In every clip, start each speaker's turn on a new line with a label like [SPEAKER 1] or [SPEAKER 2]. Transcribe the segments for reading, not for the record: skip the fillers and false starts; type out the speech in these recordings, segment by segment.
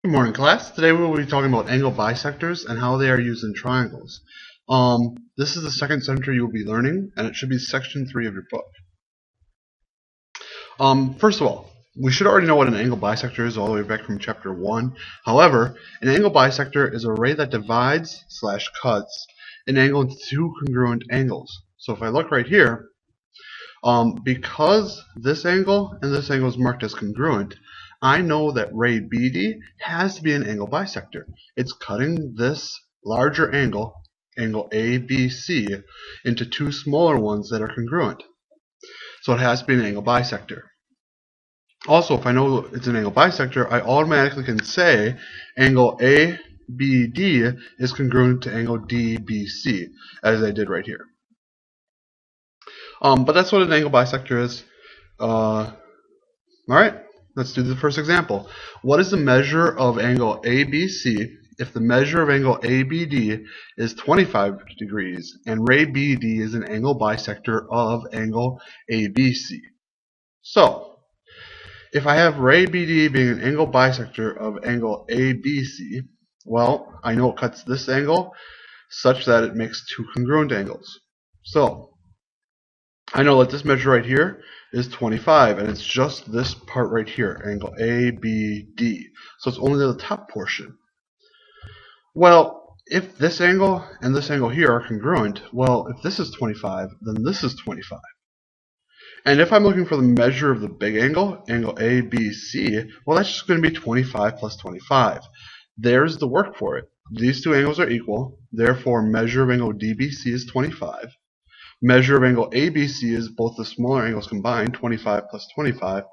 [SPEAKER 1] Good morning, class. Today we will be talking about angle bisectors and how they are used in triangles. This is the second center you will be learning, and it should be section 3 of your book. First of all, we should already know what an angle bisector is all the way back from chapter 1. However, an angle bisector is a ray that divides/cuts an angle into two congruent angles. So if I look right here, because this angle and this angle is marked as congruent, I know that ray BD has to be an angle bisector. It's cutting this larger angle, angle ABC, into two smaller ones that are congruent. So it has to be an angle bisector. Also, if I know it's an angle bisector, I automatically can say angle ABD is congruent to angle DBC, as I did right here. But that's what an angle bisector is. Alright, let's do the first example. What is the measure of angle ABC if the measure of angle ABD is 25 degrees and ray BD is an angle bisector of angle ABC? So, if I have ray BD being an angle bisector of angle ABC, well, I know it cuts this angle such that it makes two congruent angles. So, I know that this measure right here is 25, and it's just this part right here, angle ABD. So it's only the top portion. Well, if this angle and this angle here are congruent, well, if this is 25, then this is 25. And if I'm looking for the measure of the big angle, angle ABC, well, that's just going to be 25 plus 25. There's the work for it. These two angles are equal, therefore measure of angle DBC is 25. Measure of angle ABC is both the smaller angles combined, 25 plus 25,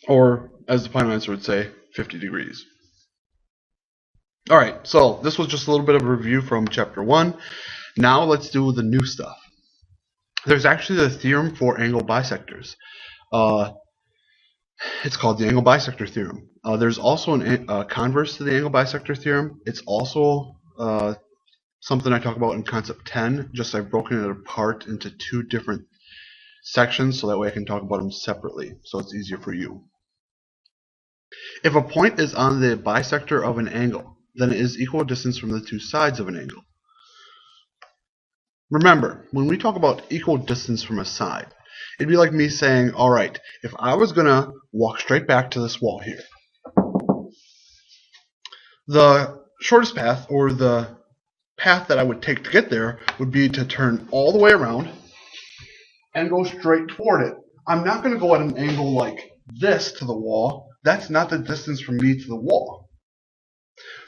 [SPEAKER 1] or as the final answer would say, 50 degrees. Alright, so this was just a little bit of a review from chapter 1. Now let's do the new stuff. There's actually the theorem for angle bisectors. It's called the angle bisector theorem. There's also a converse to the angle bisector theorem. It's also something I talk about in concept 10, just I've broken it apart into two different sections so that way I can talk about them separately, so it's easier for you. If a point is on the bisector of an angle, then it is equal distance from the two sides of an angle. Remember, when we talk about equal distance from a side, it'd be like me saying, alright, if I was going to walk straight back to this wall here, the shortest path, or the path that I would take to get there, would be to turn all the way around and go straight toward it. I'm not going to go at an angle like this to the wall. That's not the distance from me to the wall.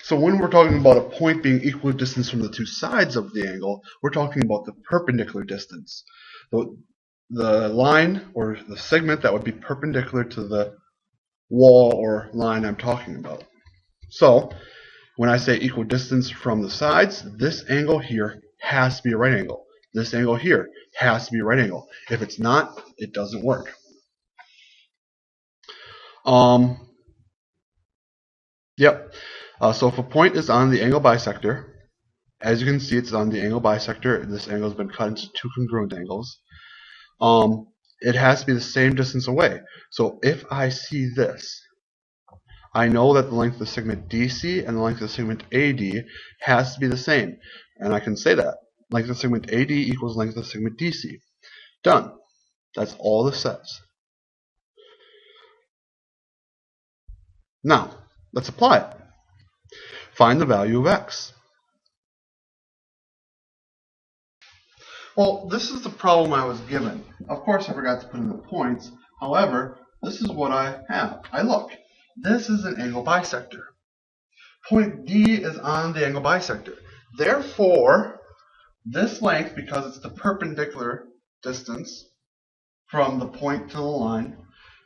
[SPEAKER 1] So when we're talking about a point being equal distance from the two sides of the angle, we're talking about the perpendicular distance. The line or the segment that would be perpendicular to the wall or line I'm talking about. So when I say equal distance from the sides, this angle here has to be a right angle. This angle here has to be a right angle. If it's not, it doesn't work. So if a point is on the angle bisector, as you can see, it's on the angle bisector. This angle has been cut into two congruent angles. It has to be the same distance away. So if I see this, I know that the length of the segment DC and the length of the segment AD has to be the same. And I can say that. Length of the segment AD equals length of the segment DC. Done. That's all this says. Now, let's apply it. Find the value of x. Well, this is the problem I was given. Of course, I forgot to put in the points. However, this is what I have. Look. This is an angle bisector. Point D is on the angle bisector. Therefore, this length, because it's the perpendicular distance from the point to the line,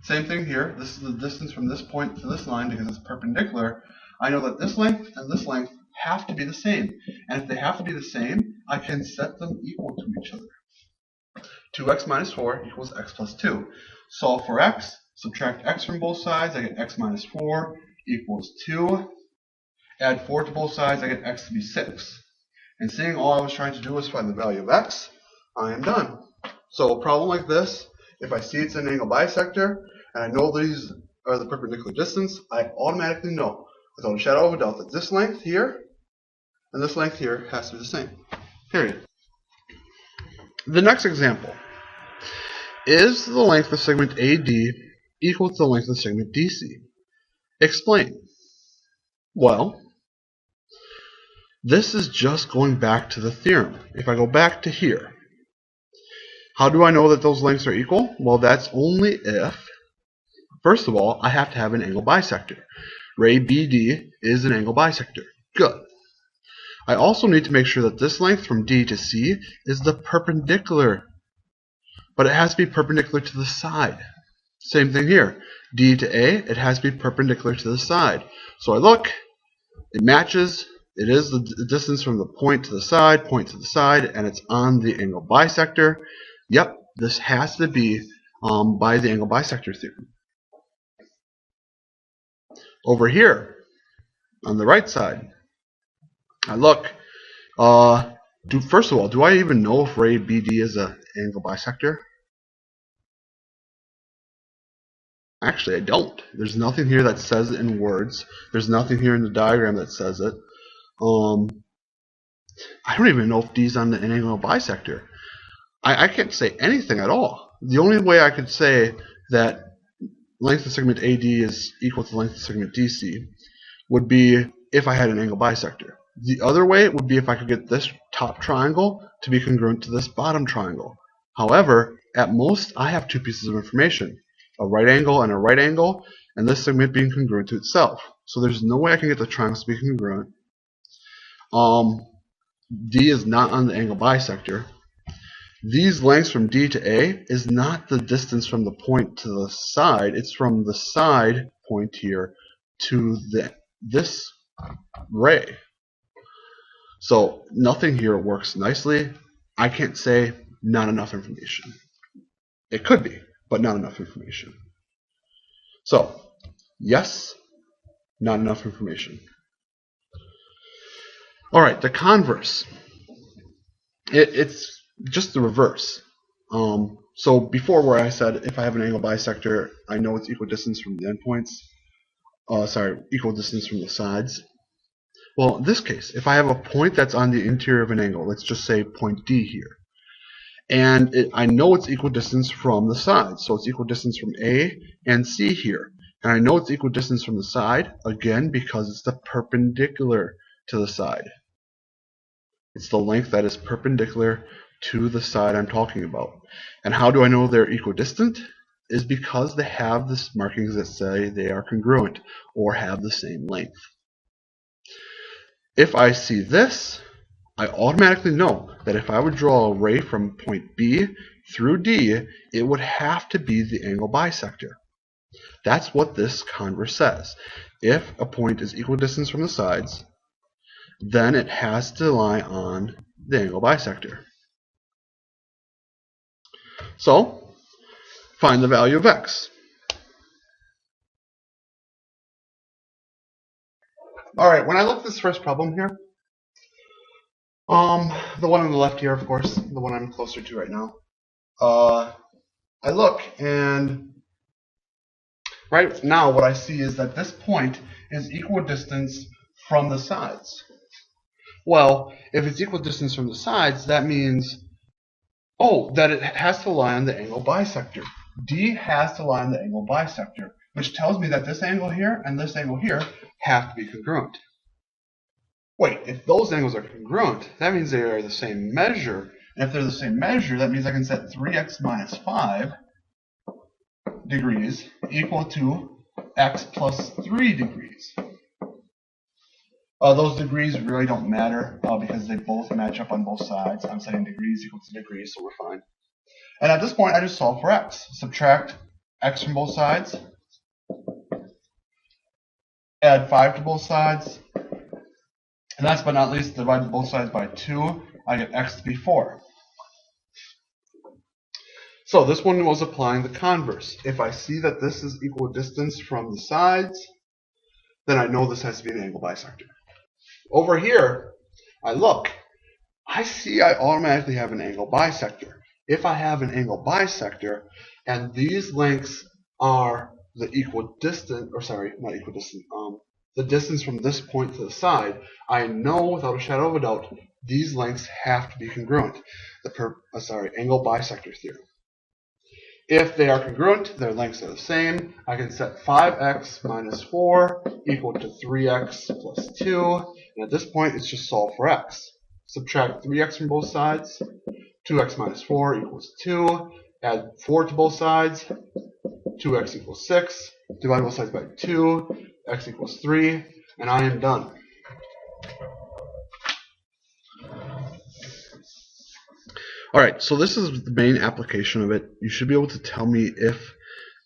[SPEAKER 1] same thing here. This is the distance from this point to this line because it's perpendicular. I know that this length and this length have to be the same. And if they have to be the same, I can set them equal to each other. 2x minus 4 equals x plus 2. Solve for x. Subtract x from both sides, I get x minus 4 equals 2. Add 4 to both sides, I get x to be 6. And seeing all I was trying to do was find the value of x, I am done. So a problem like this, if I see it's an angle bisector, and I know these are the perpendicular distance, I automatically know without a shadow of a doubt that this length here and this length here has to be the same. Period. The next example. Is the length of segment AD equal to the length of segment DC? Explain. Well, this is just going back to the theorem. If I go back to here, how do I know that those lengths are equal? Well, that's only if, first of all, I have to have an angle bisector. Ray BD is an angle bisector. Good. I also need to make sure that this length from D to C is the perpendicular, but it has to be perpendicular to the side. Same thing here. D to A, it has to be perpendicular to the side. So I look, it matches, it is the distance from the point to the side, and it's on the angle bisector. Yep, this has to be by the angle bisector theorem. Over here, on the right side, I look, first of all, do I even know if ray BD is an angle bisector? Actually, I don't. There's nothing here that says it in words. There's nothing here in the diagram that says it. I don't even know if D is on an angle bisector. I can't say anything at all. The only way I could say that length of segment AD is equal to length of segment DC would be if I had an angle bisector. The other way would be if I could get this top triangle to be congruent to this bottom triangle. However, at most, I have two pieces of information. A right angle, and this segment being congruent to itself. So there's no way I can get the triangles to be congruent. D is not on the angle bisector. These lengths from D to A is not the distance from the point to the side. It's from the side point here to this ray. So nothing here works nicely. I can't say not enough information. It could be, but not enough information. So, yes, not enough information. Alright, the converse. It's just the reverse. So before where I said if I have an angle bisector, I know it's equal distance from the endpoints. Equal distance from the sides. Well, in this case, if I have a point that's on the interior of an angle, let's just say point D here. And I know it's equal distance from the sides, so it's equal distance from A and C here. And I know it's equal distance from the side, again, because it's the perpendicular to the side. It's the length that is perpendicular to the side I'm talking about. And how do I know they're equidistant? Is because they have this markings that say they are congruent or have the same length. If I see this, I automatically know that if I would draw a ray from point B through D, it would have to be the angle bisector. That's what this converse says. If a point is equal distance from the sides, then it has to lie on the angle bisector. So, find the value of x. Alright, when I look at this first problem here, the one on the left here, of course, the one I'm closer to right now, I look and right now what I see is that this point is equal distance from the sides. Well, if it's equal distance from the sides, that means, that it has to lie on the angle bisector. D has to lie on the angle bisector, which tells me that this angle here and this angle here have to be congruent. Wait, if those angles are congruent, that means they are the same measure. And if they're the same measure, that means I can set 3x minus 5 degrees equal to x plus 3 degrees. Those degrees really don't matter because they both match up on both sides. I'm setting degrees equal to degrees, so we're fine. And at this point, I just solve for x. Subtract x from both sides. Add 5 to both sides. And last but not least, divide both sides by 2. I get x to be 4. So this one was applying the converse. If I see that this is equal distance from the sides, then I know this has to be an angle bisector. Over here, I look. I see I automatically have an angle bisector. If I have an angle bisector, and these lengths are the equidistant, or sorry, not equidistant, the distance from this point to the side, I know without a shadow of a doubt these lengths have to be congruent. Angle bisector theorem. If they are congruent, their lengths are the same. I can set 5x minus 4 equal to 3x plus 2. And at this point, it's just solve for x. Subtract 3x from both sides. 2x minus 4 equals 2. Add 4 to both sides. 2x equals 6. Divide both sides by 2. X equals 3. And I am done. Alright, so this is the main application of it. You should be able to tell me if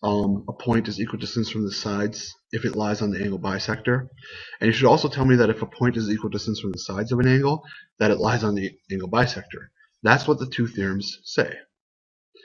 [SPEAKER 1] a point is equidistant from the sides if it lies on the angle bisector. And you should also tell me that if a point is equidistant from the sides of an angle, that it lies on the angle bisector. That's what the two theorems say.